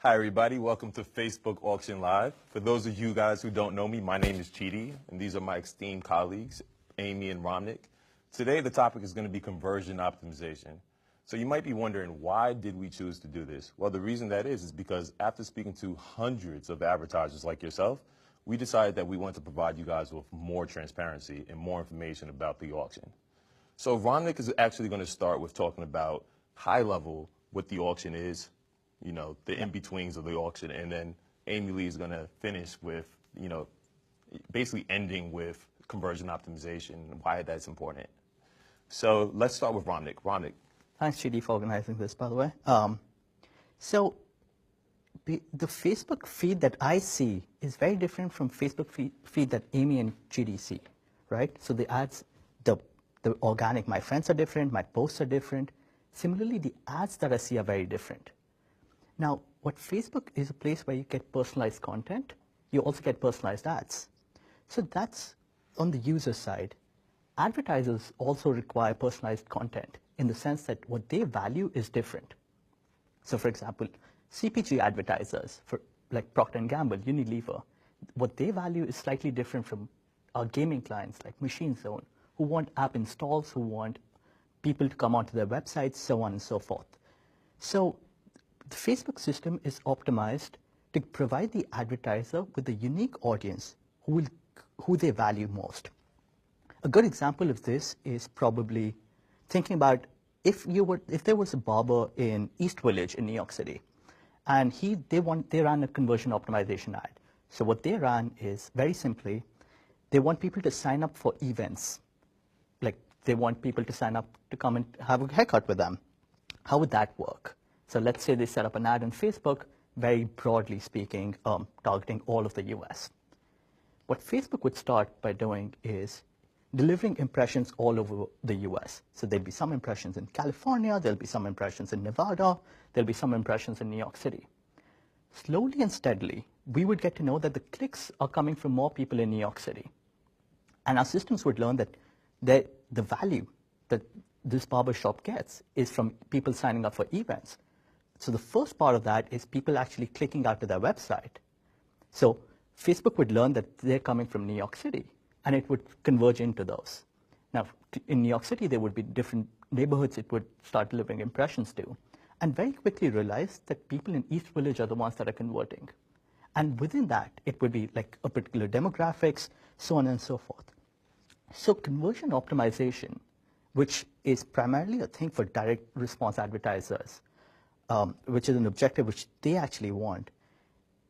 Hi, everybody. Welcome to Facebook Auction Live. For those of you guys who don't know me, my name is Chidi, and these are my esteemed colleagues, Amy and Romnick. Today, the topic is going to be conversion optimization. So you might be wondering, why did we choose to do this? Well, the reason that is because after speaking to hundreds of advertisers like yourself, we decided that we want to provide you guys with more transparency and more information about the auction. So Romnick is actually going to start with talking about high level what the auction is, you know, the in-betweens of the auction, and then Amy Lee is going to finish with, you know, basically ending with conversion optimization and why that's important. So let's start with Romnick. Romnick. Thanks, Chidi, for organizing this, by the way. So the Facebook feed that I see is very different from Facebook feed that Amy and Chidi see, right? So the ads, the organic, my friends are different, my posts are different. Similarly, the ads that I see are very different. Now, what Facebook is a place where you get personalized content, you also get personalized ads. So that's on the user side. Advertisers also require personalized content in the sense that what they value is different. So for example, CPG advertisers, for like Procter & Gamble, Unilever, what they value is slightly different from our gaming clients like Machine Zone, who want app installs, who want people to come onto their websites, so on and so forth. So the Facebook system is optimized to provide the advertiser with a unique audience who they value most. A good example of this is probably thinking about if there was a barber in East Village in New York City, and they ran a conversion optimization ad. So what they ran is very simply, they want people to sign up for events. Like they want people to sign up to come and have a haircut with them. How would that work? So let's say they set up an ad on Facebook, very broadly speaking, targeting all of the US. What Facebook would start by doing is delivering impressions all over the US. So there'll be some impressions in California, there'll be some impressions in Nevada, there'll be some impressions in New York City. Slowly and steadily, we would get to know that the clicks are coming from more people in New York City. And our systems would learn that the value that this barbershop gets is from people signing up for events. So the first part of that is people actually clicking out to their website. So Facebook would learn that they're coming from New York City, and it would converge into those. Now, in New York City, there would be different neighborhoods it would start delivering impressions to, and very quickly realize that people in East Village are the ones that are converting. And within that, it would be like a particular demographics, so on and so forth. So conversion optimization, which is primarily a thing for direct response advertisers, which is an objective which they actually want,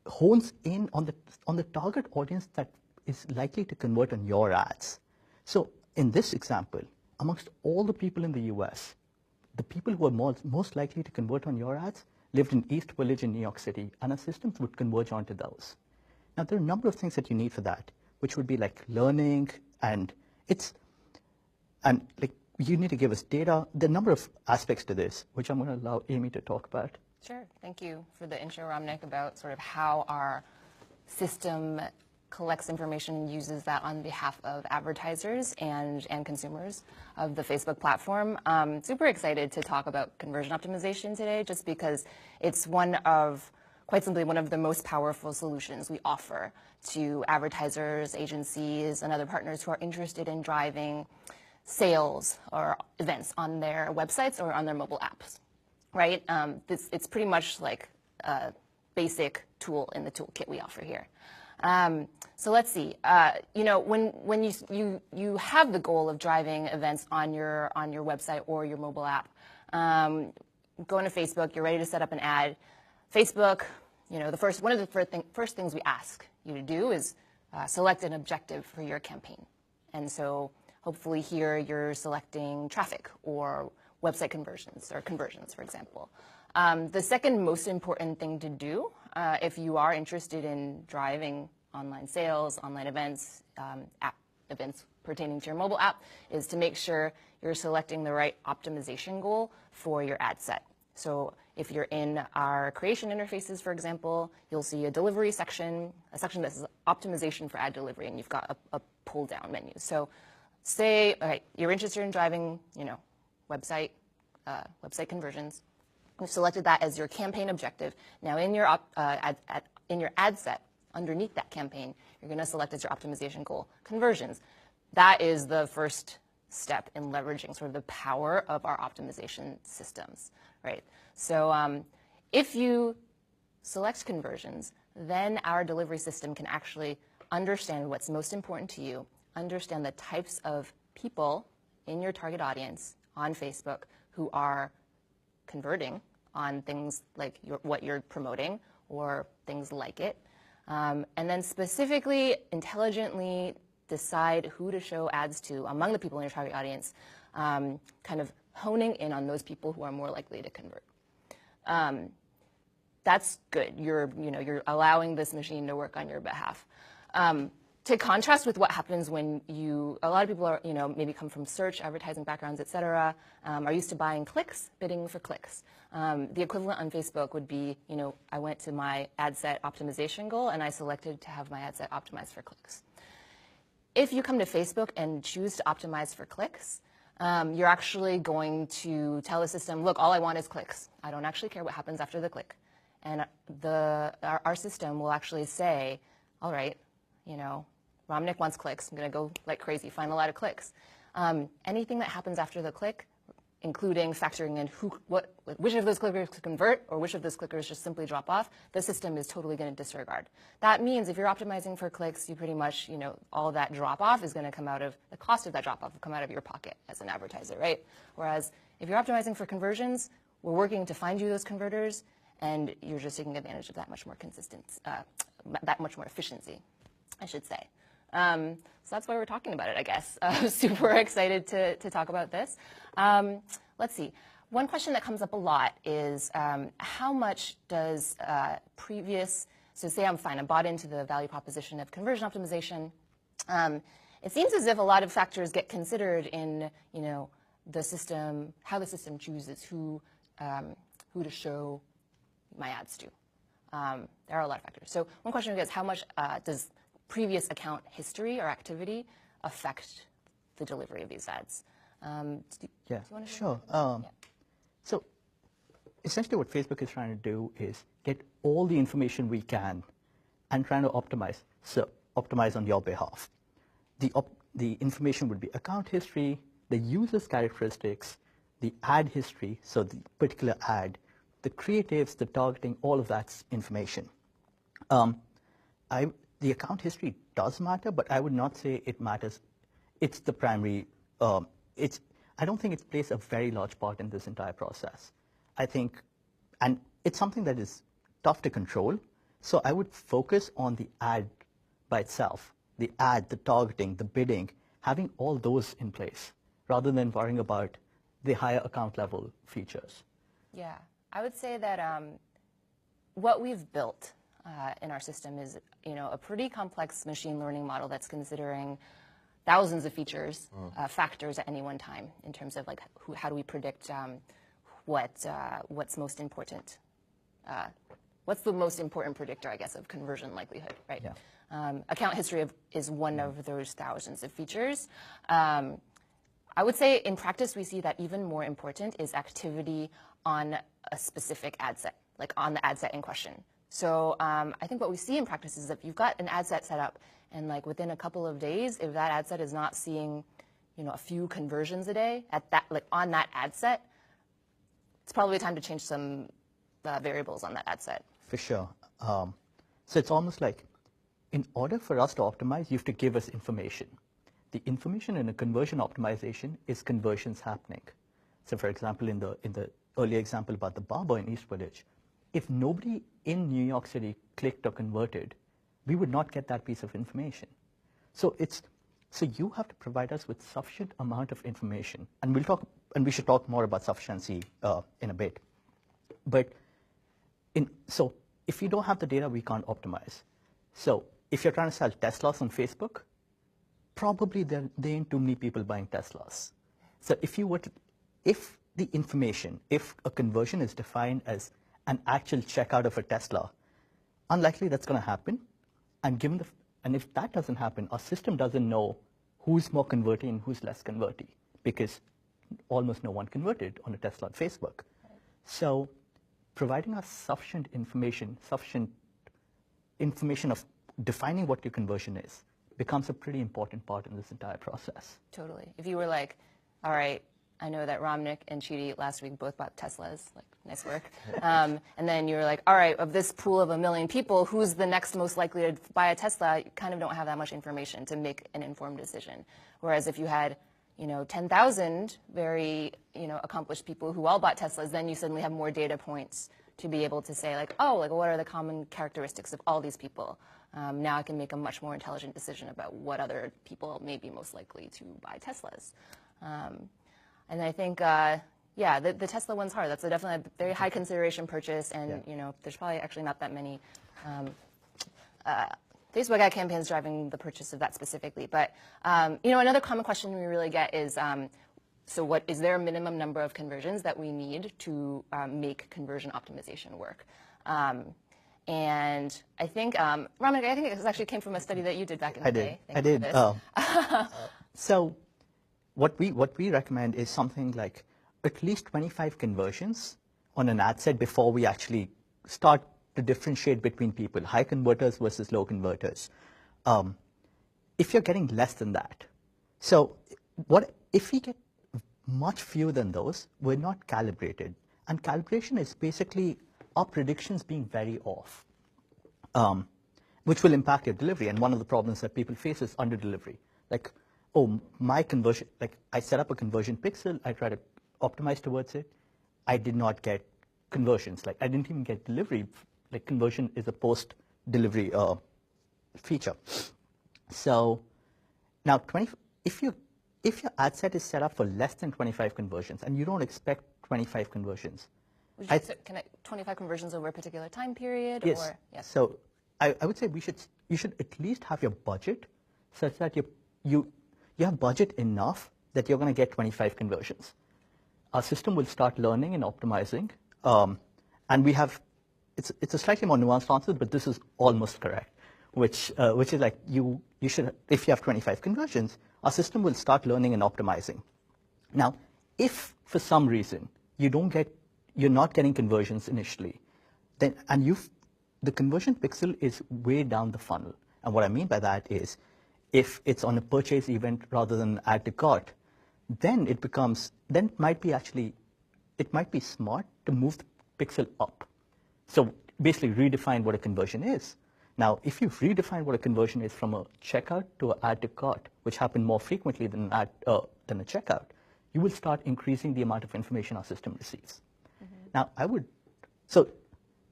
hones in on the target audience that is likely to convert on your ads. So in this example, amongst all the people in the US, the people who are most likely to convert on your ads lived in East Village in New York City, and our systems would converge onto those. Now, there are a number of things that you need for that, which would be like learning, and like you need to give us data. There are a number of aspects to this, which I'm going to allow Amy to talk about. Sure. Thank you for the intro, Romnick, about sort of how our system collects information and uses that on behalf of advertisers and consumers of the Facebook platform. Super excited to talk about conversion optimization today, just because it's quite simply one of the most powerful solutions we offer to advertisers, agencies, and other partners who are interested in driving sales or events on their websites or on their mobile apps, right? It's pretty much like a basic tool in the toolkit we offer here. So let's see. You know, when you have the goal of driving events on your website or your mobile app, going to Facebook, you're ready to set up an ad. Facebook, you know, one of the first things we ask you to do is select an objective for your campaign, and so hopefully here you're selecting traffic or website conversions, for example. The second most important thing to do if you are interested in driving online sales, online events, app events pertaining to your mobile app, is to make sure you're selecting the right optimization goal for your ad set. So if you're in our creation interfaces, for example, you'll see a delivery section, a section that says optimization for ad delivery, and you've got a pull-down menu. So say, all right, you're interested in driving, you know, website conversions. We've selected that as your campaign objective. Now in your in your ad set, underneath that campaign, you're going to select as your optimization goal conversions. That is the first step in leveraging sort of the power of our optimization systems, right? So if you select conversions, then our delivery system can actually understand what's most important to you, understand the types of people in your target audience on Facebook who are converting on things like what you're promoting or things like it, and then specifically, intelligently decide who to show ads to among the people in your target audience, kind of honing in on those people who are more likely to convert. That's good. You're allowing this machine to work on your behalf. To contrast with what happens when a lot of people are, maybe come from search, advertising backgrounds, et cetera, are used to buying clicks, bidding for clicks. The equivalent on Facebook would be, I went to my ad set optimization goal and I selected to have my ad set optimized for clicks. If you come to Facebook and choose to optimize for clicks, you're actually going to tell the system, look, all I want is clicks. I don't actually care what happens after the click. And our system will actually say, all right, Romnick wants clicks. I'm going to go like crazy, find a lot of clicks. Anything that happens after the click, including factoring in which of those clickers convert or which of those clickers just simply drop off, the system is totally going to disregard. That means if you're optimizing for clicks, you pretty much, all that drop off is going to come out of, the cost of that drop off will come out of your pocket as an advertiser, right? Whereas if you're optimizing for conversions, we're working to find you those converters, and you're just taking advantage of that much more that much more efficiency, I should say. So that's why we're talking about it, I guess. Super excited to talk about this. Let's see. One question that comes up a lot is how much does so say I'm bought into the value proposition of conversion optimization. It seems as if a lot of factors get considered in, the system, how the system chooses who to show my ads to. There are a lot of factors. So one question is, how much does previous account history or activity affect the delivery of these ads? Yeah, sure. So essentially what Facebook is trying to do is get all the information we can and trying to optimize on your behalf. The information would be account history, the user's characteristics, the ad history, so the particular ad, the creatives, the targeting, all of that's information. The account history does matter, but I would not say it matters. It's the primary. I don't think it plays a very large part in this entire process. I think, and it's something that is tough to control. So I would focus on the ad by itself, the ad, the targeting, the bidding, having all those in place, rather than worrying about the higher account level features. Yeah, I would say that what we've built in our system is, a pretty complex machine learning model that's considering thousands of features, factors at any one time in terms of like how do we predict what's most important. What's the most important predictor, I guess, of conversion likelihood, right? Yeah. Account history is one of those thousands of features. I would say in practice we see that even more important is activity on a specific ad set, like on the ad set in question. So I think what we see in practice is if you've got an ad set set up and like within a couple of days, if that ad set is not seeing, a few conversions a day on that ad set, it's probably time to change some variables on that ad set. For sure. So it's almost like in order for us to optimize, you have to give us information. The information in a conversion optimization is conversions happening. So for example, in the earlier example about the barber in East Village, if nobody in New York City clicked or converted, we would not get that piece of information. So you have to provide us with sufficient amount of information, and we should talk more about sufficiency in a bit. But so if you don't have the data, we can't optimize. So if you're trying to sell Teslas on Facebook, probably there ain't too many people buying Teslas. So if a conversion is defined as an actual checkout of a Tesla, unlikely that's going to happen. And if that doesn't happen, our system doesn't know who's more converting and who's less converting, because almost no one converted on a Tesla on Facebook. So providing us sufficient information of defining what your conversion is becomes a pretty important part in this entire process. Totally. If you were like, all right, I know that Romnick and Chidi last week both bought Teslas, like, nice work. And then you were like, all right, of this pool of 1 million people, who's the next most likely to buy a Tesla? You kind of don't have that much information to make an informed decision. Whereas if you had, 10,000 very, accomplished people who all bought Teslas, then you suddenly have more data points to be able to say, like, oh, like, what are the common characteristics of all these people? Now I can make a much more intelligent decision about what other people may be most likely to buy Teslas. And I think, the Tesla one's hard. That's definitely a very high consideration purchase, and there's probably actually not that many Facebook ad campaigns driving the purchase of that specifically. But another common question we really get is, so is there a minimum number of conversions that we need to make conversion optimization work? And I think, Ramnik, I think this actually came from a study that you did back in the day. I did. So what we recommend is something like at least 25 conversions on an ad set before we actually start to differentiate between people, high converters versus low converters. If you're getting less than that, so if we get much fewer than those, we're not calibrated. And calibration is basically our predictions being very off, which will impact your delivery. And one of the problems that people face is under-delivery. Like, oh, my conversion, like I set up a conversion pixel, I try to optimize towards it, I did not get conversions. Like I didn't even get delivery. Like conversion is a post-delivery feature. So now if your ad set is set up for less than 25 conversions and you don't expect 25 conversions. 25 conversions over a particular time period? Yes. Or, yes. So I would say you should at least have your budget such that you have budget enough that you're going to get 25 conversions. Our system will start learning and optimizing, and we have it's a slightly more nuanced answer, but this is almost correct, which is like you should, if you have 25 conversions, our system will start learning and optimizing. Now, if for some reason you're not getting conversions initially, then the conversion pixel is way down the funnel. And what I mean by that is, if it's on a purchase event rather than add to cart, then it might be smart to move the pixel up. So basically redefine what a conversion is. Now, if you redefine what a conversion is from a checkout to an add to cart, which happen more frequently than a checkout, you will start increasing the amount of information our system receives. Now, so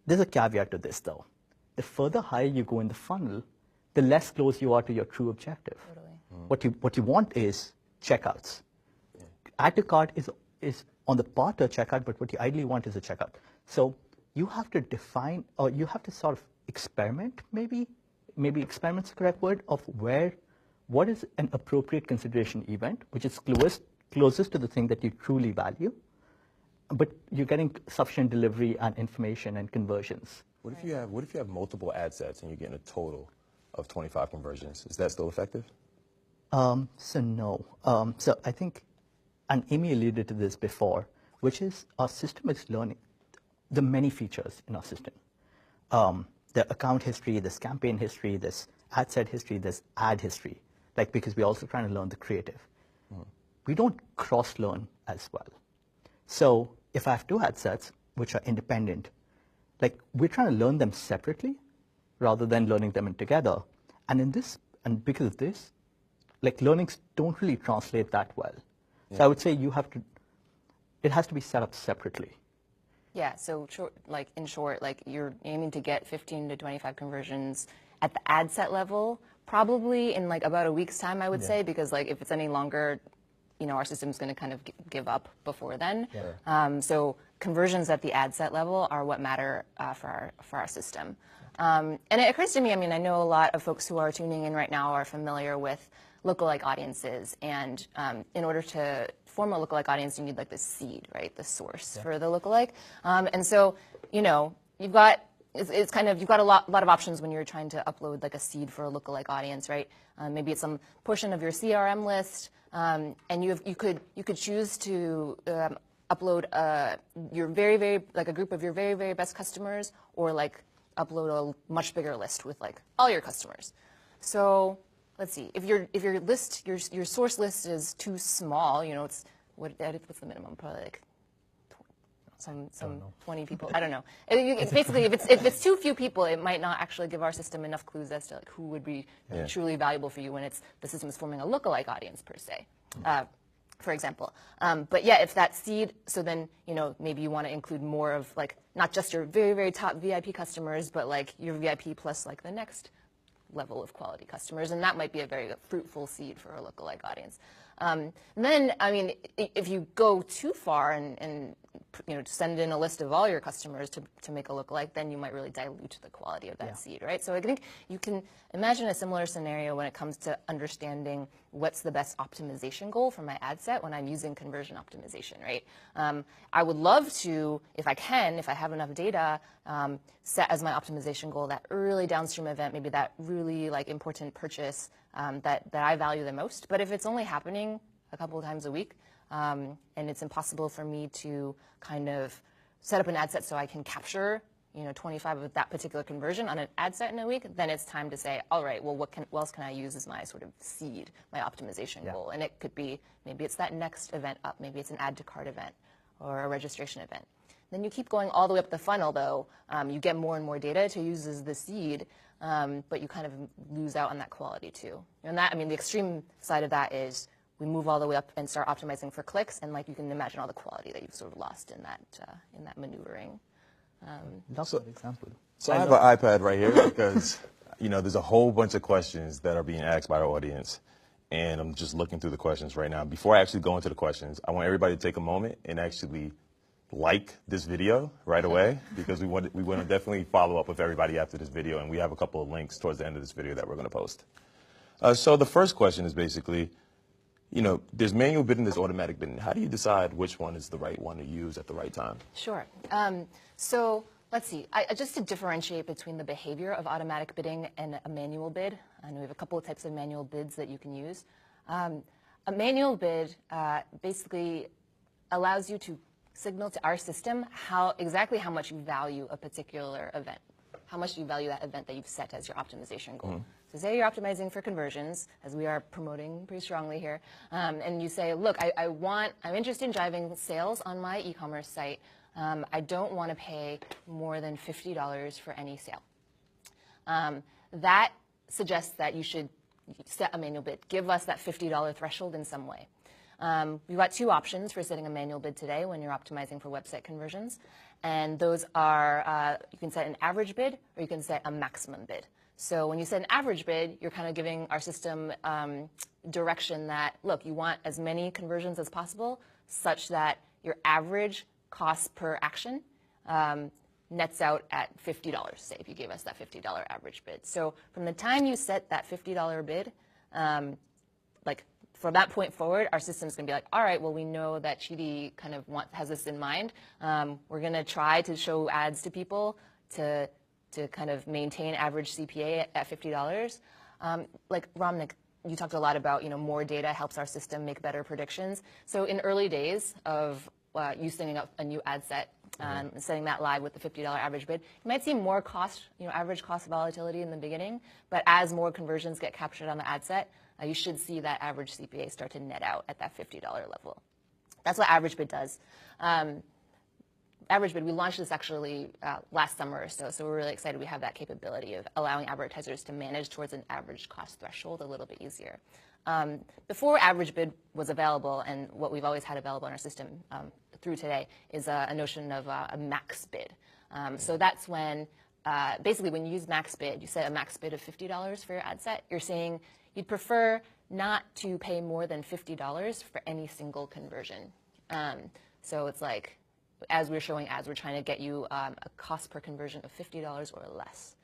there's a caveat to this though. The further higher you go in the funnel, the less close you are to your true objective. Totally. What you want is checkouts. Yeah. Add to cart is on the path to a checkout, but what you ideally want is a checkout. So you have to define, or you have to sort of experiment, maybe experiment's the correct word, of what is an appropriate consideration event, which is closest to the thing that you truly value, but you're getting sufficient delivery and information and conversions. What if you have multiple ad sets and you're getting a total of 25 conversions? Is that still effective? So no. So I think, and Amy alluded to this before, which is our system is learning the many features in our system. The account history, this campaign history, this ad set history, this ad history, like because we're also trying to learn the creative. We don't cross-learn as well. So if I have two ad sets, which are independent, like we're trying to learn them separately rather than learning them together. And because of this, like learnings don't really translate that well. Yeah. So I would say it has to be set up separately. Yeah, so in short, you're aiming to get 15 to 25 conversions at the ad set level, probably in about a week's time, I would say, because if it's any longer, our system's going to kind of give up before then. Yeah. So conversions at the ad set level are what matter for our system. And it occurs to me, I know a lot of folks who are tuning in right now are familiar with lookalike audiences, and in order to form a lookalike audience, you need the seed, right, the source for the lookalike. And so, you've got a lot of options when you're trying to upload a seed for a lookalike audience, right? Maybe it's some portion of your CRM list, and you could choose to upload your like a group of your very best customers, or like upload a much bigger list with like all your customers. So let's see, if your list, your source list is too small, you know, it's what's the minimum? Probably like some 20 people. I don't know. It's basically, if it's too few people, it might not actually give our system enough clues as to like who would be truly valuable for you when the system is forming a lookalike audience per se. For example. But yeah, if that seed, so then, you know, maybe you want to include more of like, not just your very top VIP customers, but like your VIP plus like the next level of quality customers. And that might be a very fruitful seed for a lookalike audience. Then, I mean, if you go too far and you know, send in a list of all your customers to make a lookalike, then you might really dilute the quality of that seed, right? So I think you can imagine a similar scenario when it comes to understanding what's the best optimization goal for my ad set when I'm using conversion optimization, right? I would love to, if I have enough data, set as my optimization goal that early downstream event, maybe that really like important purchase that I value the most. But if it's only happening a couple of times a week, and it's impossible for me to kind of set up an ad set so I can capture, you know, 25 of that particular conversion on an ad set in a week, then it's time to say, all right, well, what else can I use as my sort of seed, my optimization goal? And it could be, maybe it's that next event up, maybe it's an add to cart event or a registration event. Then you keep going all the way up the funnel, though. You get more and more data to use as the seed, but you kind of lose out on that quality too. And that, I mean, the extreme side of that is we move all the way up and start optimizing for clicks, and like you can imagine all the quality that you've sort of lost in that maneuvering. That's an example. So I have an iPad right here because, you know, there's a whole bunch of questions that are being asked by our audience, and I'm just looking through the questions right now. Before I actually go into the questions, I want everybody to take a moment and actually like this video right away, because we want to definitely follow up with everybody after this video, and we have a couple of links towards the end of this video that we're going to post. So the first question is basically, you know, there's manual bidding, there's automatic bidding. How do you decide which one is the right one to use at the right time? Sure. So let's see. Just to differentiate between the behavior of automatic bidding and a manual bid, and we have a couple of types of manual bids that you can use. A manual bid basically allows you to signal to our system exactly how much you value a particular event, how much you value that event that you've set as your optimization goal. So say you're optimizing for conversions, as we are promoting pretty strongly here, and you say, look, I'm interested in driving sales on my e-commerce site. I don't want to pay more than $50 for any sale. That suggests that you should set a manual bid. Give us that $50 threshold in some way. We've got two options for setting a manual bid today when you're optimizing for website conversions. And those are, you can set an average bid or you can set a maximum bid. So when you set an average bid, you're kind of giving our system direction that, look, you want as many conversions as possible such that your average cost per action nets out at $50, say, if you gave us that $50 average bid. So from the time you set that $50 bid, like from that point forward, our system's going to be like, all right, well, we know that Chidi kind of has this in mind. We're going to try to show ads to people to kind of maintain average CPA at $50. Like Ramnik, you talked a lot about, you know, more data helps our system make better predictions. So in early days of you setting up a new ad set and setting that live with the $50 average bid, you might see more cost, you know, average cost volatility in the beginning. But as more conversions get captured on the ad set, you should see that average CPA start to net out at that $50 level. That's what average bid does. Average bid, we launched this actually last summer or so we're really excited we have that capability of allowing advertisers to manage towards an average cost threshold a little bit easier. Before average bid was available, and what we've always had available in our system through today is a notion of a max bid. So that's when, basically when you use max bid, you set a max bid of $50 for your ad set, you're saying you'd prefer not to pay more than $50 for any single conversion. So it's like, as we're showing ads, we're trying to get you a cost per conversion of $50 or less.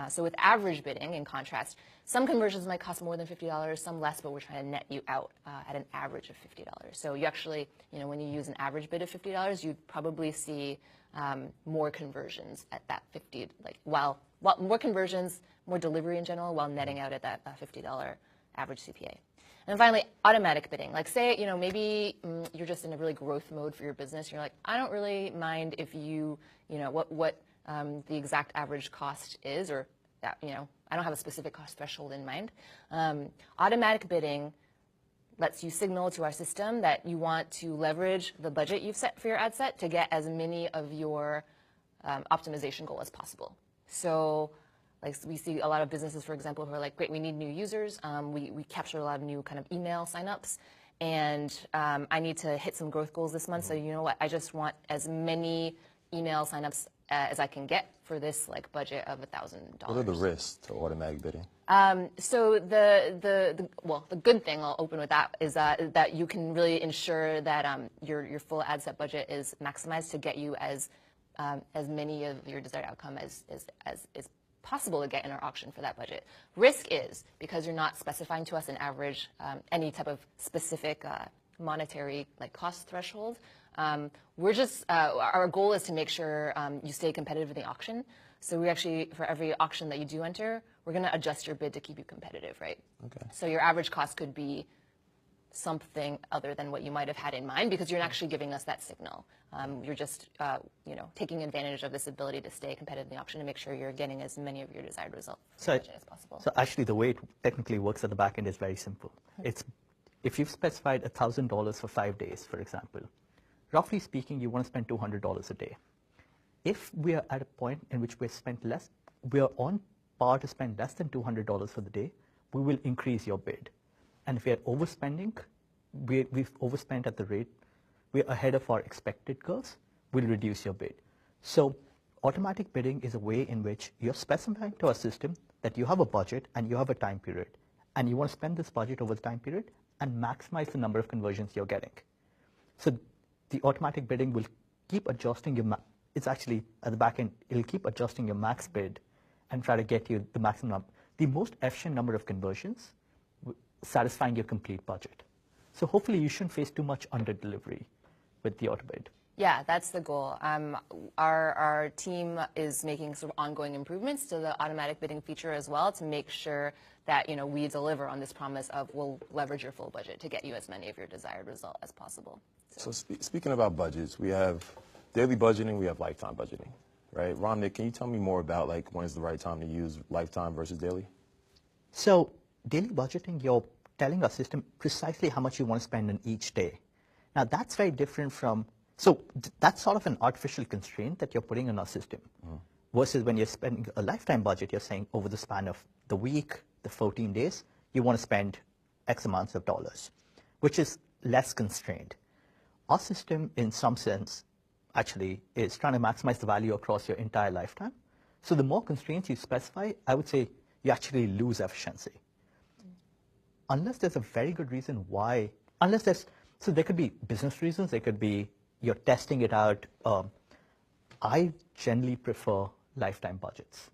So with average bidding, in contrast, some conversions might cost more than $50, some less, but we're trying to net you out at an average of $50. So you actually, you know, when you use an average bid of $50, you'd probably see more conversions at that 50, like while more conversions, more delivery in general, while netting out at that $50 average CPA. And finally, automatic bidding. Like say, maybe you're just in a really growth mode for your business. You're like, I don't really mind if what the exact average cost is, or that, I don't have a specific cost threshold in mind. Automatic bidding lets you signal to our system that you want to leverage the budget you've set for your ad set to get as many of your optimization goal as possible. So like we see a lot of businesses, for example, who are like, great, we need new users. We capture a lot of new kind of email signups, and I need to hit some growth goals this month. So you know what? I just want as many email signups as I can get for this like budget of $1,000. What are the risks to automatic bidding? So the good thing, I'll open with that, is that you can really ensure that your full ad set budget is maximized to get you as many of your desired outcome as possible to get in our auction for that budget. Risk is because you're not specifying to us an average, any type of specific monetary like cost threshold. We're just our goal is to make sure you stay competitive in the auction. So we actually, for every auction that you do enter, we're going to adjust your bid to keep you competitive, right? Okay. So your average cost could be something other than what you might have had in mind, because you're actually giving us that signal. You're just, taking advantage of this ability to stay competitive in the auction to make sure you're getting as many of your desired results as possible. So actually, the way it technically works at the back end is very simple. It's if you've specified $1,000 for 5 days, for example, roughly speaking, you want to spend $200 a day. If we are at a point in which we are on par to spend less than $200 for the day, we will increase your bid. And if we are overspending, we've overspent at the rate, we're ahead of our expected curves, we'll reduce your bid. So automatic bidding is a way in which you're specifying to our system that you have a budget and you have a time period, and you want to spend this budget over the time period and maximize the number of conversions you're getting. So the automatic bidding will keep adjusting it's actually at the back end, it'll keep adjusting your max bid and try to get you the maximum, the most efficient number of conversions, satisfying your complete budget. So hopefully you shouldn't face too much under delivery with the auto bid. Yeah, that's the goal. Our team is making sort of ongoing improvements to the automatic bidding feature as well to make sure that we deliver on this promise of we'll leverage your full budget to get you as many of your desired result as possible. So speaking about budgets, we have daily budgeting, we have lifetime budgeting, right? Ramnik, can you tell me more about like when is the right time to use lifetime versus daily? So daily budgeting, you're telling our system precisely how much you want to spend in each day. Now that's very different from, that's sort of an artificial constraint that you're putting on our system. Versus when you're spending a lifetime budget, you're saying over the span of the week, the 14 days, you want to spend X amounts of dollars, which is less constrained. Our system, in some sense, actually is trying to maximize the value across your entire lifetime. So the more constraints you specify, I would say you actually lose efficiency. Unless there's a very good reason why, so there could be business reasons, there could be you're testing it out. I generally prefer lifetime budgets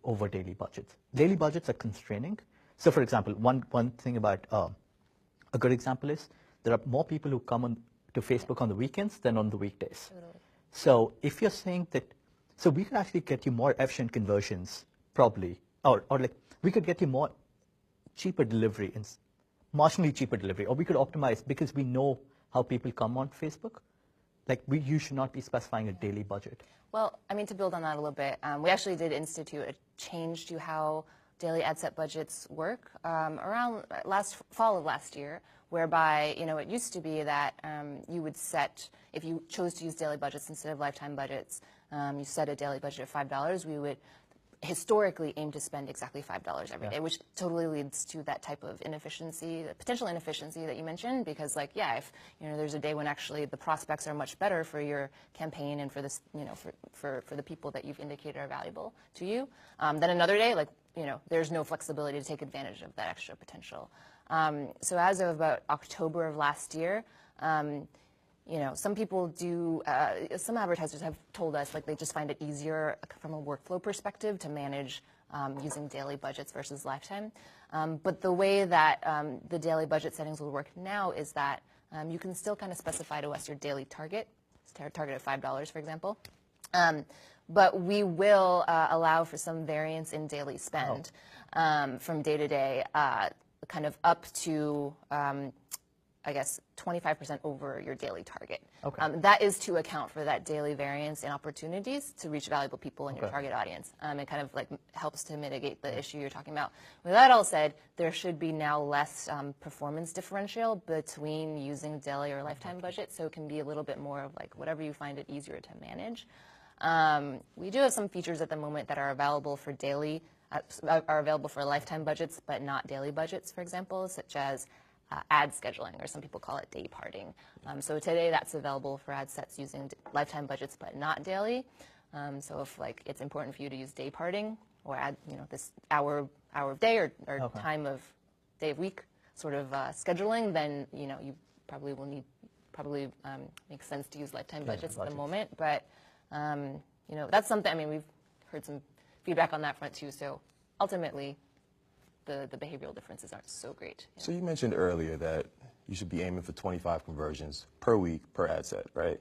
over daily budgets. Daily budgets are constraining. So for example, one thing about a good example is there are more people who come on to Facebook on the weekends than on the weekdays. Totally. So if you're saying that, so we could actually get you more efficient conversions probably, or like we could get you more cheaper delivery, marginally cheaper delivery, or we could optimize because we know how people come on Facebook. Like you should not be specifying a daily budget. Well, I mean, to build on that a little bit, we actually did institute a change to how daily ad set budgets work around fall of last year, whereby, it used to be that you would set, if you chose to use daily budgets instead of lifetime budgets, you set a daily budget of $5, we would historically aim to spend exactly $5 every day, which totally leads to that type of inefficiency, the potential inefficiency that you mentioned, because if there's a day when actually the prospects are much better for your campaign and for this, for the people that you've indicated are valuable to you, then another day, there's no flexibility to take advantage of that extra potential. So as of about October of last year, some people do, some advertisers have told us they just find it easier from a workflow perspective to manage using daily budgets versus lifetime. But the way that the daily budget settings will work now is that you can still kind of specify to us your daily target, target of $5, for example. But we will allow for some variance in daily spend from day to day, kind of up to, I guess, 25% over your daily target. Okay. That is to account for that daily variance in opportunities to reach valuable people in your target audience. It kind of like helps to mitigate the issue you're talking about. With that all said, there should be now less performance differential between using daily or lifetime budget, so it can be a little bit more of like whatever you find it easier to manage. We do have some features at the moment that are available for daily, are available for lifetime budgets, but not daily budgets, for example, such as ad scheduling, or some people call it day parting. So today that's available for ad sets using lifetime budgets, but not daily. So if like it's important for you to use day parting or add, this hour of day or time of day of week sort of scheduling, then you probably will need makes sense to use lifetime budgets at the moment. But that's something. I mean, we've heard some feedback on that front too. So ultimately, the behavioral differences aren't so great. So you mentioned earlier that you should be aiming for 25 conversions per week per ad set, right?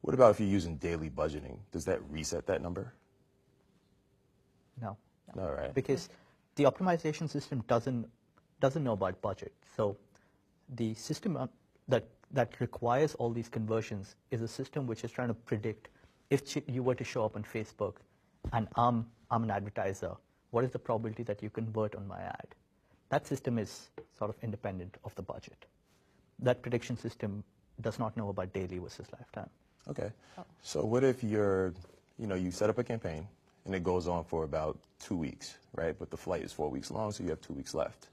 What about if you're using daily budgeting? Does that reset that number? No. No, right? Because the optimization system doesn't know about budget. So the system that requires all these conversions is a system which is trying to predict if you were to show up on Facebook and I'm an advertiser, what is the probability that you convert on my ad? That system is sort of independent of the budget. That prediction system does not know about daily versus lifetime. Okay. So what if you set up a campaign and it goes on for about 2 weeks, right? But the flight is 4 weeks long, so you have 2 weeks left.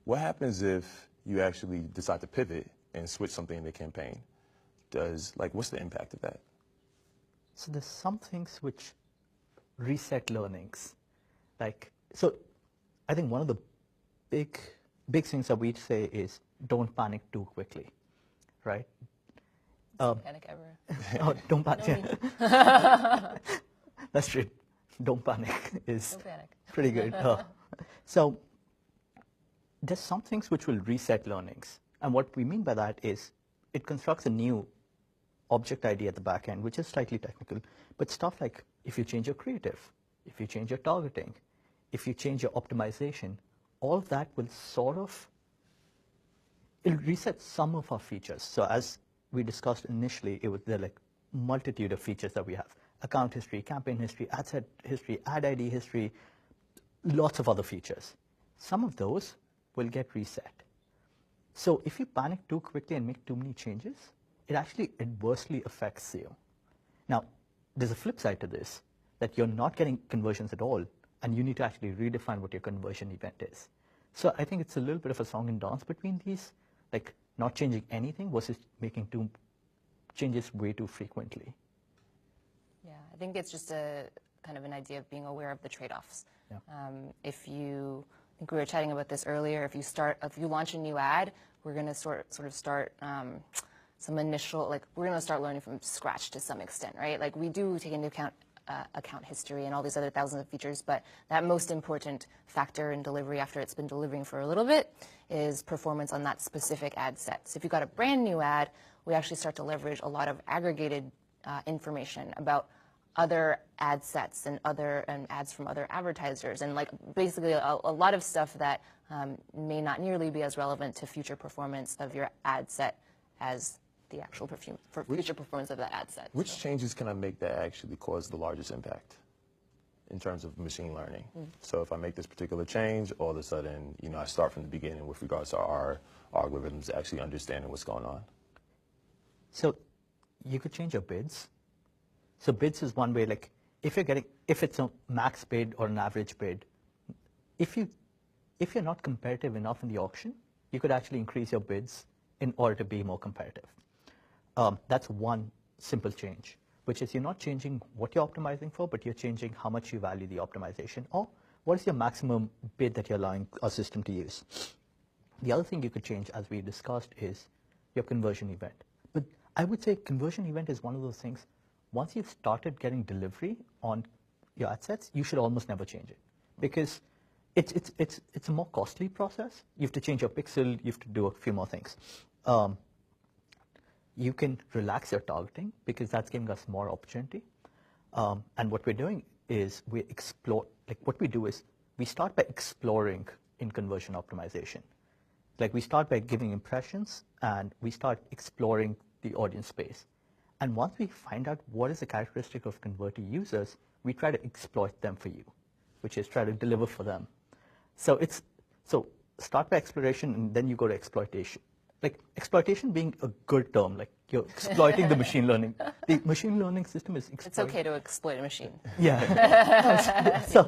What happens if you actually decide to pivot and switch something in the campaign? What's the impact of that? So there's some things which reset learnings. So I think one of the big things that we say is don't panic too quickly, right? Don't panic ever. Oh, don't panic. That's true. Don't panic is Don't panic. pretty good. So there's some things which will reset learnings. And what we mean by that is it constructs a new object ID at the back end, which is slightly technical. But stuff like if you change your creative, if you change your targeting, if you change your optimization, all of that will it'll reset some of our features. So as we discussed initially, there are like multitude of features that we have. Account history, campaign history, ad set history, ad ID history, lots of other features. Some of those will get reset. So if you panic too quickly and make too many changes, it actually adversely affects SEO. Now, there's a flip side to this, that you're not getting conversions at all, and you need to actually redefine what your conversion event is. So I think it's a little bit of a song and dance between these, like not changing anything versus making changes way too frequently. Yeah, I think it's just a kind of an idea of being aware of the trade-offs. Yeah. I think we were chatting about this earlier. If you launch a new ad, we're going to sort of start some initial, we're going to start learning from scratch to some extent, right? Like we do take into account account history and all these other thousands of features, but that most important factor in delivery after it's been delivering for a little bit is performance on that specific ad set. So if you've got a brand new ad, we actually start to leverage a lot of aggregated information about other ad sets and ads from other advertisers, and basically a lot of stuff that may not nearly be as relevant to future performance of your ad set as the actual future performance of that ad set. Which changes can I make that actually cause the largest impact in terms of machine learning? So if I make this particular change, all of a sudden, I start from the beginning with regards to our algorithms actually understanding what's going on. So you could change your bids. So bids is one way, if it's a max bid or an average bid, if you're not competitive enough in the auction, you could actually increase your bids in order to be more competitive. That's one simple change, which is you're not changing what you're optimizing for, but you're changing how much you value the optimization, or what is your maximum bid that you're allowing our system to use. The other thing you could change, as we discussed, is your conversion event. But I would say conversion event is one of those things, once you've started getting delivery on your ad sets, you should almost never change it, because it's a more costly process. You have to change your pixel, you have to do a few more things. You can relax your targeting because that's giving us more opportunity. And what we're doing is we start by exploring in conversion optimization. Like we start by giving impressions and we start exploring the audience space. And once we find out what is the characteristic of converting users, we try to exploit them for you, which is try to deliver for them. So start by exploration and then you go to exploitation. Like exploitation being a good term, like you're exploiting the machine learning. The machine learning system is exploiting. It's okay to exploit a machine. Yeah. So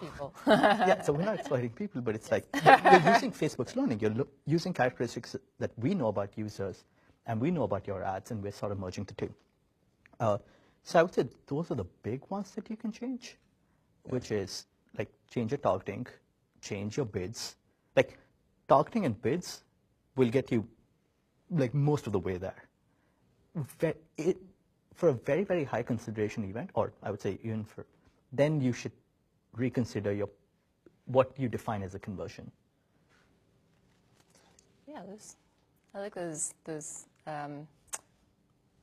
People. yeah, so we're not exploiting people, but it's like you're using Facebook's learning. You're using characteristics that we know about users and we know about your ads, and we're sort of merging the two. So I would say those are the big ones that you can change, which is like change your targeting, change your bids. Like targeting and bids will get you like most of the way there. For a very, very high consideration event, or I would say even for, then you should reconsider what you define as a conversion. Yeah, I like those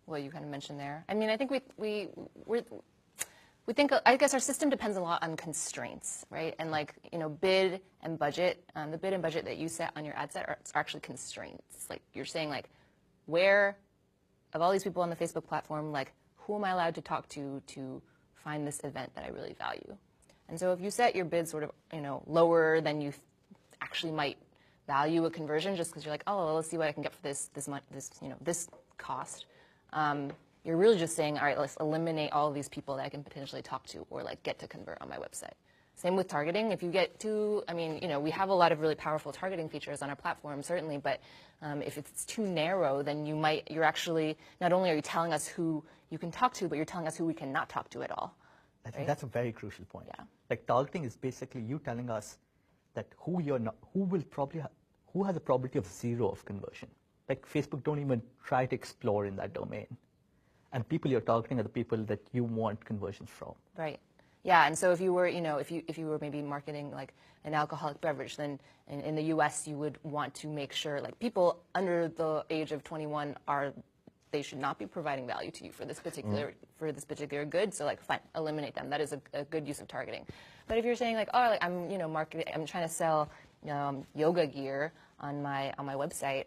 what you kind of mentioned there. I mean, I think we think, I guess our system depends a lot on constraints, right? And like, bid and budget, the bid and budget that you set on your ad set are actually constraints. Like you're saying like, where of all these people on the Facebook platform, like who am I allowed to talk to find this event that I really value? And so if you set your bid sort of, lower than you actually might value a conversion just because you're like, oh, well, let's see what I can get for this cost. You're really just saying, all right, let's eliminate all of these people that I can potentially talk to or like get to convert on my website. Same with targeting. If you get too, we have a lot of really powerful targeting features on our platform, certainly, but if it's too narrow, then you're actually, not only are you telling us who you can talk to, but you're telling us who we cannot talk to at all. I think that's a very crucial point. Yeah. Like targeting is basically you telling us that who has a probability of 0 of conversion. Like Facebook don't even try to explore in that domain. And people you're targeting are the people that you want conversions from. Right. Yeah, and so if you were, if you were maybe marketing like an alcoholic beverage, then in the U.S. you would want to make sure like people under the age of 21 they should not be providing value to you for this particular good. So like, fine, eliminate them. That is a good use of targeting. But if you're saying like, oh, like I'm marketing, I'm trying to sell yoga gear on my website.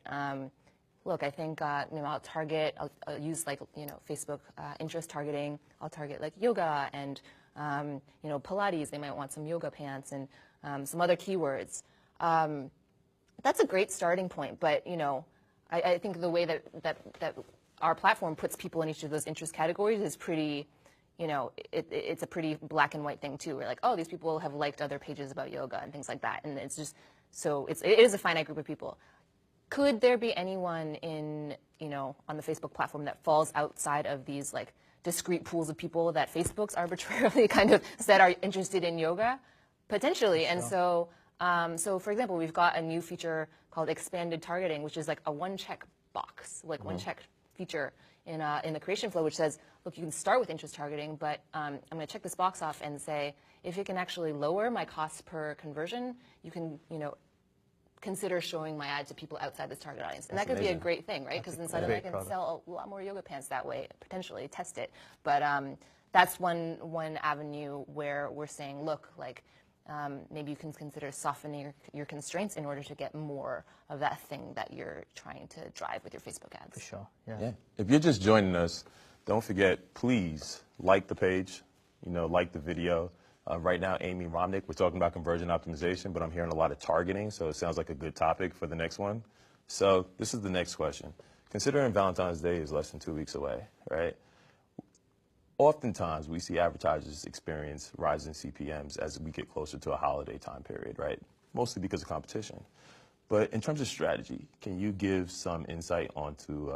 Look, I think I'll target. I'll use like Facebook interest targeting. I'll target like yoga and Pilates. They might want some yoga pants and some other keywords. That's a great starting point. But I think the way that our platform puts people in each of those interest categories is pretty. It's a pretty black and white thing too. We're like, oh, these people have liked other pages about yoga and things like that, and it's just so it is a finite group of people. Could there be anyone on the Facebook platform that falls outside of these like discrete pools of people that Facebook's arbitrarily kind of said are interested in yoga? Potentially. Sure. And so for example, we've got a new feature called expanded targeting, which is like a one-check box, like one-check feature in the creation flow, which says, look, you can start with interest targeting, but I'm going to check this box off and say, if it can actually lower my cost per conversion, you can, consider showing my ad to people outside this target audience. And that could be a great thing, right? Because then suddenly I can sell a lot more yoga pants that way, potentially, test it. But that's one avenue where we're saying, look, like, maybe you can consider softening your constraints in order to get more of that thing that you're trying to drive with your Facebook ads. For sure, yeah. If you're just joining us, don't forget, please like the page, like the video. Right now, Amy Romnick, we're talking about conversion optimization, but I'm hearing a lot of targeting, so it sounds like a good topic for the next one. So this is the next question. Considering Valentine's Day is less than 2 weeks away, right? Oftentimes, we see advertisers experience rising CPMs as we get closer to a holiday time period, right? Mostly because of competition. But in terms of strategy, can you give some insight onto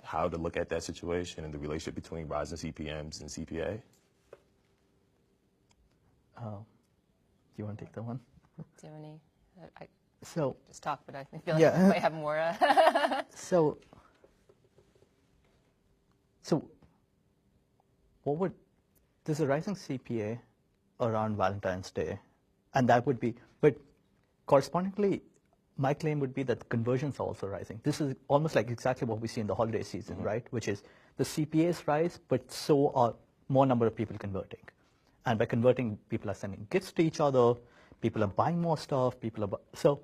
how to look at that situation and the relationship between rising CPMs and CPA? Do you want to take that one? Do you have any? So just talk, but I feel like you might have more. So there's a rising CPA around Valentine's Day, and that would be, but correspondingly, my claim would be that conversions are also rising. This is almost like exactly what we see in the holiday season, right? Which is the CPAs rise, but so are more number of people converting. And by converting, people are sending gifts to each other, people are buying more stuff, so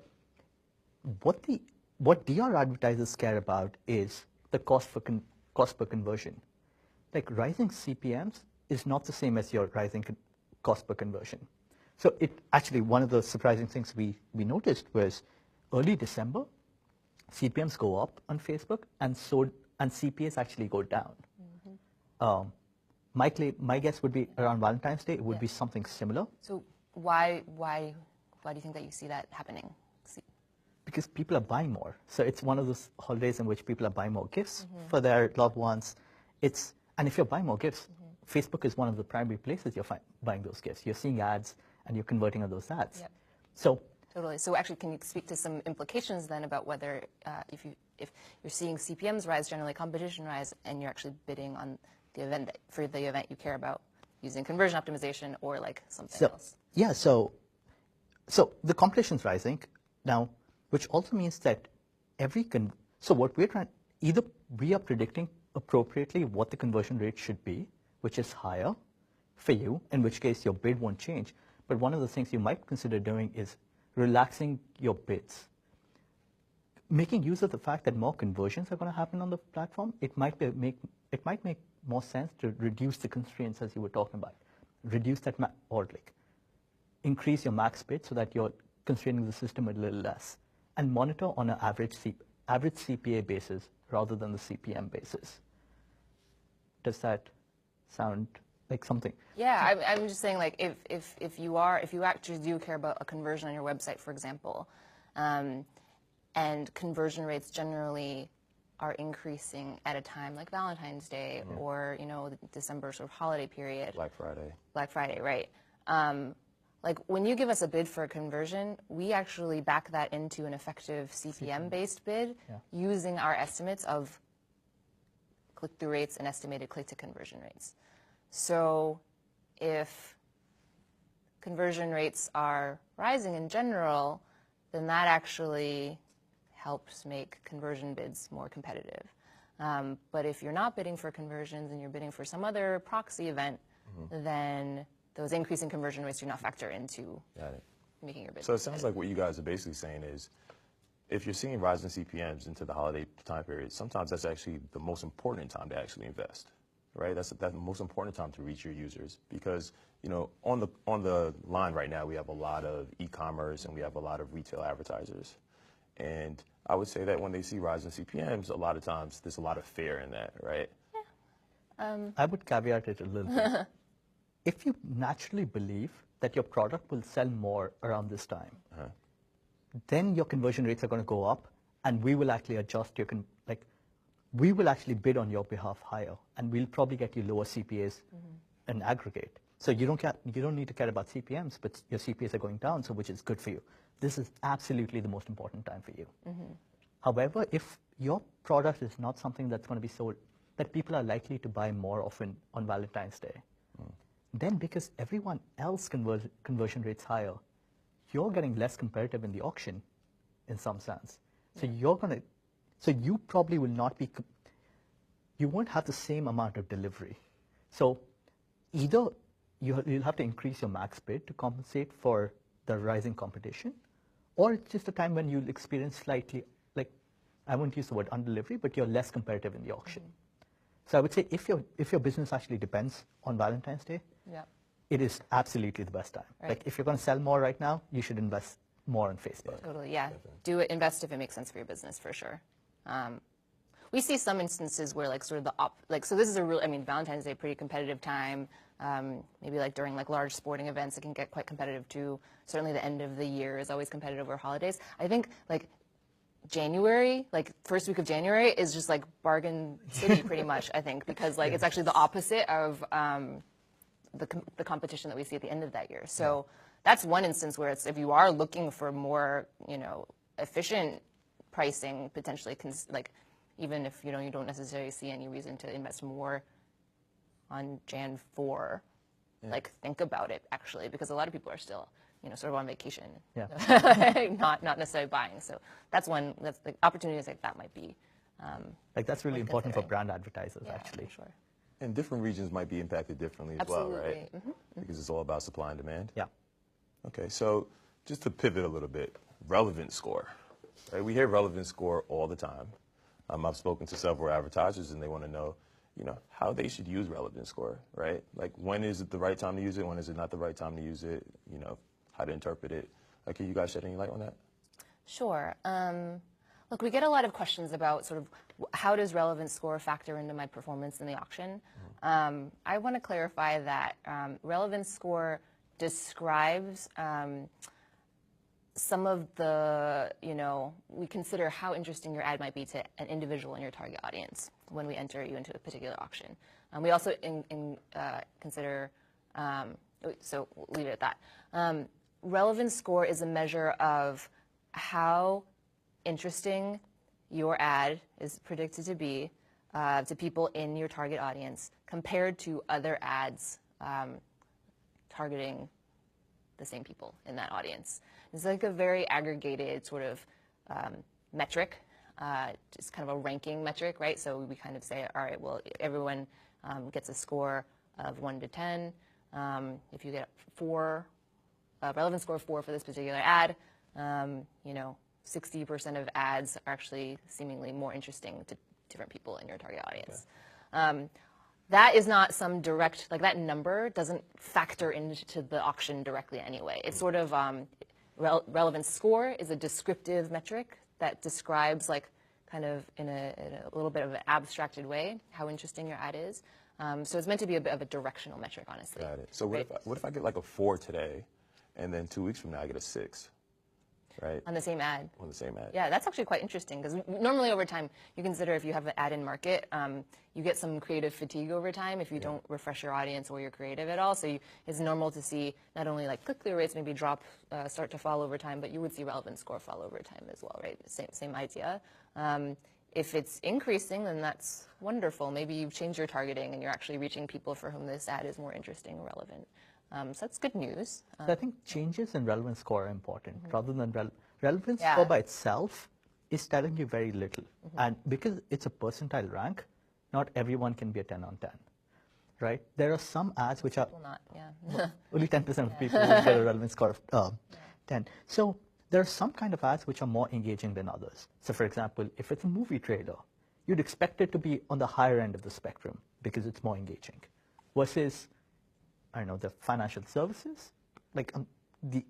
what DR advertisers care about is the cost per conversion. Like rising CPMs is not the same as your rising cost per conversion. So actually, one of the surprising things we noticed was early December, CPMs go up on Facebook, and CPAs actually go down. My guess would be around Valentine's Day, it would be something similar. So why do you think that you see that happening? Because people are buying more. So it's one of those holidays in which people are buying more gifts for their loved ones. And if you're buying more gifts, Facebook is one of the primary places you're buying those gifts. You're seeing ads and you're converting on those ads. Yep. So totally. So actually, can you speak to some implications then about whether if you're seeing CPMs rise, generally competition rise, and you're actually bidding on the event for the event you care about using conversion optimization or like something else? Yeah. So the competition's rising now, which also means that so what we're trying, either we are predicting appropriately what the conversion rate should be, which is higher for you, in which case your bid won't change. But one of the things you might consider doing is relaxing your bids. Making use of the fact that more conversions are going to happen on the platform, it might make more sense to reduce the constraints as you were talking about. Reduce that, or like increase your max bid so that you're constraining the system a little less. And monitor on an average CPA basis rather than the CPM basis. Does that sound like something? Yeah, I'm just saying, like, if you actually do care about a conversion on your website, for example, and conversion rates generally are increasing at a time like Valentine's Day or the December sort of holiday period. Black Friday, right? Like when you give us a bid for a conversion, we actually back that into an effective CPM-based bid using our estimates of click-through rates and estimated click-to-conversion rates. So if conversion rates are rising in general, then that actually helps make conversion bids more competitive. But if you're not bidding for conversions and you're bidding for some other proxy event, then those increasing conversion rates do not factor into making your bid. So it sounds like what you guys are basically saying is, if you're seeing rising CPMs into the holiday time period, sometimes that's actually the most important time to actually invest, right? That's the most important time to reach your users because, on the line right now, we have a lot of e-commerce and we have a lot of retail advertisers. And I would say that when they see rising CPMs, a lot of times there's a lot of fear in that, right? Yeah. I would caveat it a little bit. If you naturally believe that your product will sell more around this time, then your conversion rates are going to go up, and we will actually adjust we will actually bid on your behalf higher, and we'll probably get you lower CPAs in aggregate. So you don't need to care about CPMs, but your CPAs are going down, so which is good for you. This is absolutely the most important time for you. However, if your product is not something that's going to be sold, that people are likely to buy more often on Valentine's Day, then because everyone else conversion rates higher, you're getting less competitive in the auction in some sense. So you probably will not be, you won't have the same amount of delivery. So either you'll have to increase your max bid to compensate for the rising competition, or it's just a time when you'll experience slightly, I won't use the word undelivery, but you're less competitive in the auction. So I would say if your business actually depends on Valentine's Day, it is absolutely the best time. Right. Like if you're going to sell more right now, you should invest more on Facebook. Totally, yeah. Do it, invest if it makes sense for your business, for sure. We see some instances where so this is Valentine's Day, pretty competitive time. Maybe during large sporting events, it can get quite competitive too. Certainly the end of the year is always competitive over holidays. I think January, first week of January is just bargain city pretty much, I think, because it's actually the opposite of the competition that we see at the end of that year. So that's one instance where if you are looking for more, efficient pricing, potentially, even if, you don't necessarily see any reason to invest more on Jan 4, think about it, actually, because a lot of people are still, sort of on vacation, not necessarily buying. So that's opportunities like that might be. That's really important for brand advertisers, actually. For sure. And different regions might be impacted differently as well, right? Absolutely. Mm-hmm. Because it's all about supply and demand. Yeah. Okay, so just to pivot a little bit, relevance score. Right? We hear relevance score all the time. I've spoken to several advertisers, and they want to know, how they should use relevance score, right? Like, when is it the right time to use it? When is it not the right time to use it? How to interpret it. Can you guys shed any light on that? Sure. Look, we get a lot of questions about sort of how does relevance score factor into my performance in the auction. I want to clarify that relevance score describes some of the, we consider how interesting your ad might be to an individual in your target audience when we enter you into a particular auction. We also consider, so we'll leave it at that. Relevance score is a measure of how interesting your ad is predicted to be to people in your target audience compared to other ads targeting the same people in that audience. It's like a very aggregated sort of metric, just kind of a ranking metric, right? So we kind of say, all right, well, everyone gets a score of 1 to 10. If you get 4, relevance score of 4 for this particular ad, 60% of ads are actually seemingly more interesting to different people in your target audience. Okay. That is not some direct, like that number doesn't factor into the auction directly anyway. It's sort of, relevance score is a descriptive metric that describes like kind of in a little bit of an abstracted way how interesting your ad is. So it's meant to be a bit of a directional metric, honestly. Got it. So what if I get like a 4 today, and then 2 weeks from now I get a 6? Right. On the same ad. On the same ad. Yeah, that's actually quite interesting because normally over time, you consider if you have an ad in market, you get some creative fatigue over time if you don't refresh your audience or your creative at all. So it's normal to see not only like click-through rates maybe start to fall over time, but you would see relevance score fall over time as well, right? Same idea. If it's increasing, then that's wonderful. Maybe you've changed your targeting and you're actually reaching people for whom this ad is more interesting or relevant. So that's good news. So I think changes in relevance score are important rather than relevance score by itself is telling you very little. And because it's a percentile rank, not everyone can be a 10 on 10, right? There are some ads which are only 10% of people will get a relevance score of 10. So there are some kind of ads which are more engaging than others. So for example, if it's a movie trailer, you'd expect it to be on the higher end of the spectrum because it's more engaging versus the financial services, like the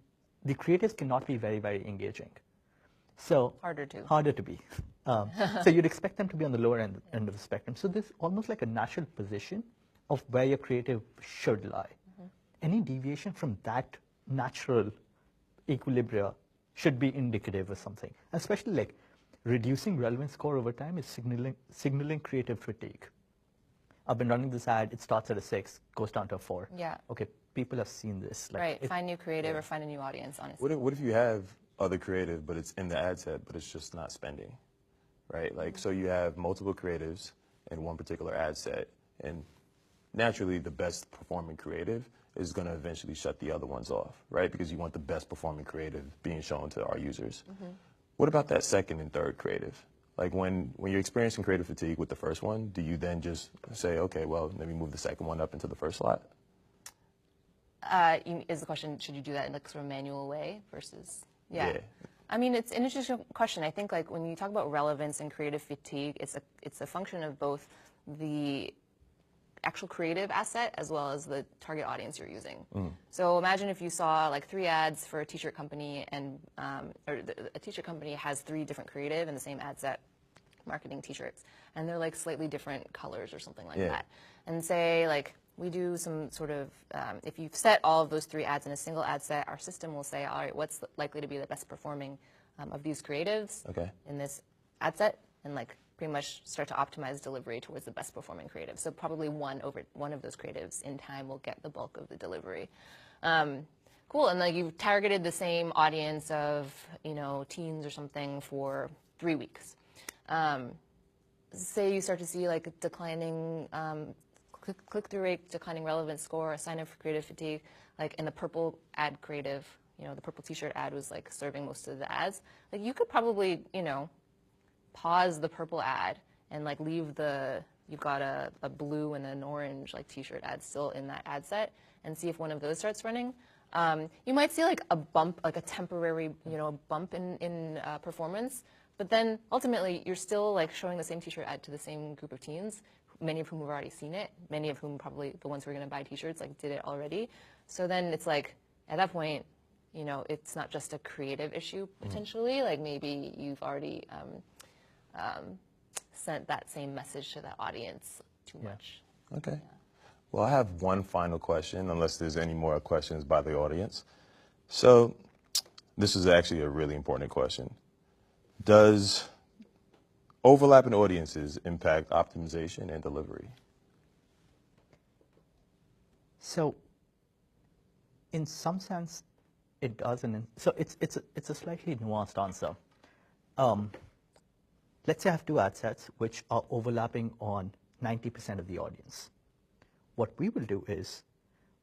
creatives cannot be very, very engaging. So harder to be. So you'd expect them to be on the lower end of the spectrum. So there's almost like a natural position of where your creative should lie. Any deviation from that natural equilibria should be indicative of something. Especially like reducing relevance score over time is signaling creative fatigue. I've been running this ad, it starts at a 6, goes down to a 4. Yeah. Okay, people have seen this. Like right, find new creative or find a new audience, honestly. What if you have other creative, but it's in the ad set, but it's just not spending, right? Like, so you have multiple creatives in one particular ad set, and naturally the best performing creative is going to eventually shut the other ones off, right? Because you want the best performing creative being shown to our users. What about that second and third creative? Like when you're experiencing creative fatigue with the first one, do you then just say, okay, well, let me move the second one up into the first slot? Is the question, should you do that in like sort of manual way versus, Yeah. I mean, it's an interesting question. I think like when you talk about relevance and creative fatigue, it's a function of both the actual creative asset as well as the target audience you're using. So imagine if you saw like 3 ads for a t-shirt company and a t-shirt company has 3 different creative in the same ad set marketing t-shirts, and they're like slightly different colors or something like that. And say like we do some sort of, if you've set all of those 3 ads in a single ad set, our system will say, all right, what's likely to be the best performing of these creatives in this ad set, and like pretty much start to optimize delivery towards the best performing creative. So probably one of those creatives in time will get the bulk of the delivery. Cool, and like you've targeted the same audience of, teens or something for 3 weeks. Say you start to see like a declining click-through rate, declining relevance score, a sign of creative fatigue, like in the purple ad creative, the purple t-shirt ad was like serving most of the ads. Like you could probably, pause the purple ad and like leave the you've got a blue and an orange like t-shirt ad still in that ad set, and see if one of those starts running. You might see like a bump, like a temporary, bump in performance, but then ultimately you're still like showing the same t-shirt ad to the same group of teens, many of whom have already seen it, many of whom probably the ones who are going to buy t-shirts like did it already. So then it's like at that point, it's not just a creative issue potentially. Like maybe you've already sent that same message to the audience too much. Okay. Yeah. Well, I have one final question, unless there's any more questions by the audience. So this is actually a really important question. Does overlapping audiences impact optimization and delivery? So in some sense, it does, and so it's a slightly nuanced answer. Let's say I have two ad sets which are overlapping on 90% of the audience. What we will do is,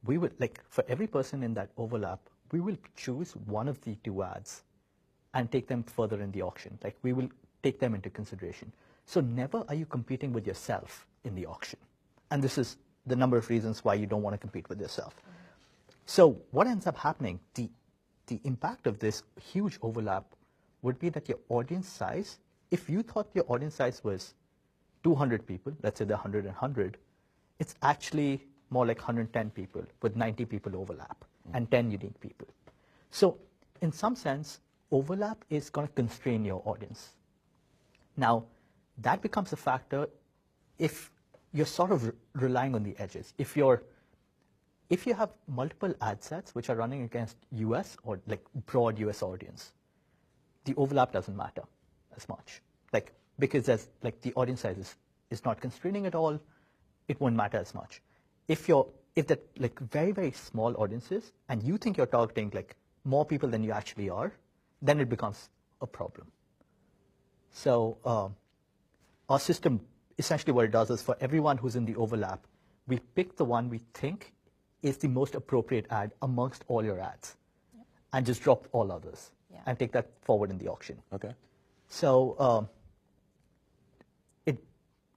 we will, like, for every person in that overlap, we will choose one of the two ads and take them further in the auction. Like, we will take them into consideration. So never are you competing with yourself in the auction. And this is the number of reasons why you don't want to compete with yourself. So what ends up happening, the impact of this huge overlap would be that your audience size, if you thought your audience size was 200 people, let's say they're 100 and 100, it's actually more like 110 people with 90 people overlap and 10 unique people. So in some sense, overlap is going to constrain your audience. Now, that becomes a factor if you're sort of relying on the edges. If you have multiple ad sets which are running against US or like broad US audience, the overlap doesn't matter as much. Like, because there's like the audience size is not constraining at all, it won't matter as much. If they're like very, very small audiences and you think you're targeting like more people than you actually are, then it becomes a problem. So our system, essentially what it does is for everyone who's in the overlap, we pick the one we think is the most appropriate ad amongst all your ads, and just drop all others and take that forward in the auction. Okay. So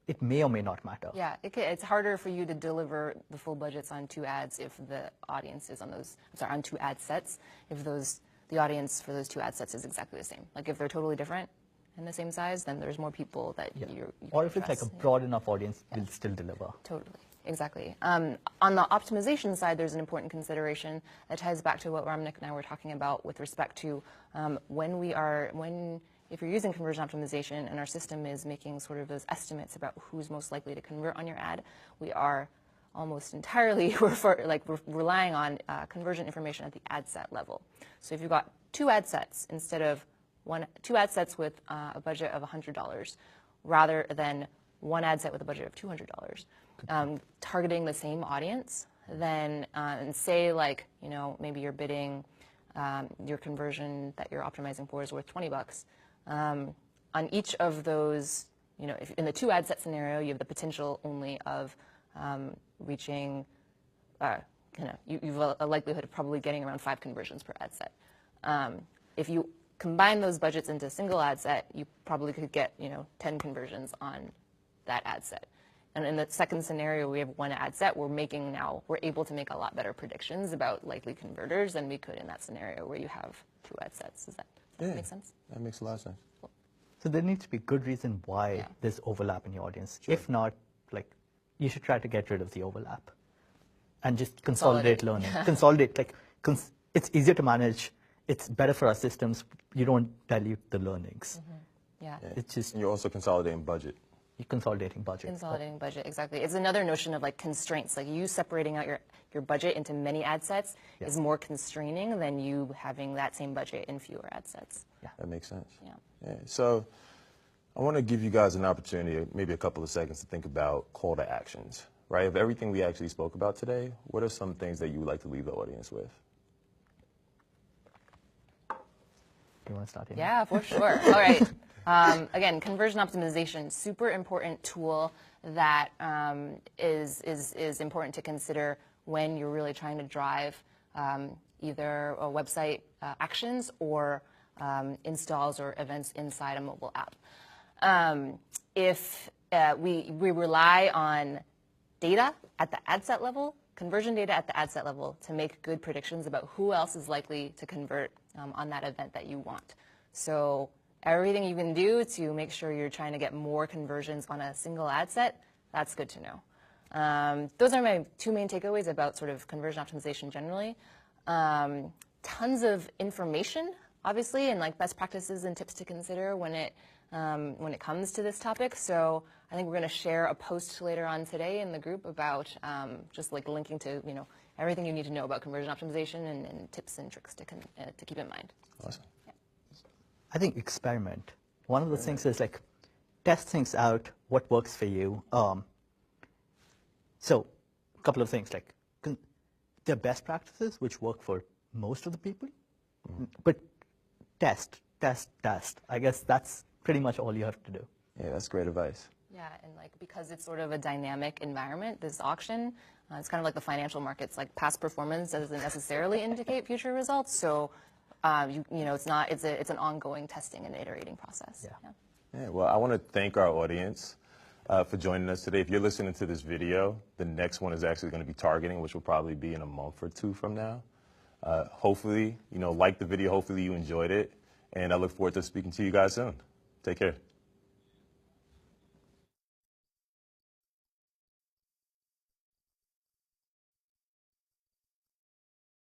it may or may not matter. Yeah, it's harder for you to deliver the full budgets on two ads if the audience is on those, on two ad sets, if the audience for those two ad sets is exactly the same. Like if they're totally different and the same size, then there's more people that you or if it's like a broad enough audience, we'll still deliver. Totally, exactly. On the optimization side, there's an important consideration that ties back to what Ramnik and I were talking about with respect to if you're using conversion optimization and our system is making sort of those estimates about who's most likely to convert on your ad, we are almost entirely relying on conversion information at the ad set level. So if you've got two ad sets instead of two ad sets with a budget of $100 rather than one ad set with a budget of $200, targeting the same audience, then and say like, maybe you're bidding your conversion that you're optimizing for is worth $20. On each of those, if in the two ad set scenario, you have the potential only of reaching, you've a likelihood of probably getting around 5 conversions per ad set. If you combine those budgets into a single ad set, you probably could get 10 conversions on that ad set. And in the second scenario, we have one ad set. We're able to make a lot better predictions about likely converters than we could in that scenario where you have two ad sets. Does that make sense? That makes a lot of sense. Cool. So there needs to be good reason why there's overlap in your audience. Sure. If not, like, you should try to get rid of the overlap and just consolidate learning. Consolidate, it's easier to manage. It's better for our systems. You don't dilute the learnings. Mm-hmm. Yeah. It's just And you're also consolidating budget. you're consolidating budget. Consolidating budget, exactly. It's another notion of like constraints. Like you separating out your budget into many ad sets is more constraining than you having that same budget in fewer ad sets. Yeah. That makes sense. Yeah. So I want to give you guys an opportunity, maybe a couple of seconds to think about call to actions, right? Of everything we actually spoke about today, what are some things that you would like to leave the audience with? You want to start here? Yeah, for sure. All right. Again, conversion optimization, super important tool that is important to consider when you're really trying to drive either website actions or installs or events inside a mobile app. we rely on data at the ad set level, conversion data at the ad set level, to make good predictions about who else is likely to convert on that event that you want. So everything you can do to make sure you're trying to get more conversions on a single ad set, that's good to know. Those are my two main takeaways about sort of conversion optimization generally. Tons of information, obviously, and like best practices and tips to consider when it comes to this topic. So I think we're going to share a post later on today in the group about just like linking to everything you need to know about conversion optimization and tips and tricks to keep in mind. Awesome. Yeah. I think experiment. One of the things is like test things out, what works for you. So a couple of things, like there are best practices which work for most of the people, but test. I guess that's pretty much all you have to do. Yeah, that's great advice. Yeah, and like because it's sort of a dynamic environment, this auction, it's kind of like the financial markets. Like past performance doesn't necessarily indicate future results. So, it's an ongoing testing and iterating process. Yeah. Yeah, well, I want to thank our audience for joining us today. If you're listening to this video, the next one is actually going to be targeting, which will probably be in a month or two from now. Hopefully, like the video. Hopefully you enjoyed it. And I look forward to speaking to you guys soon. Take care.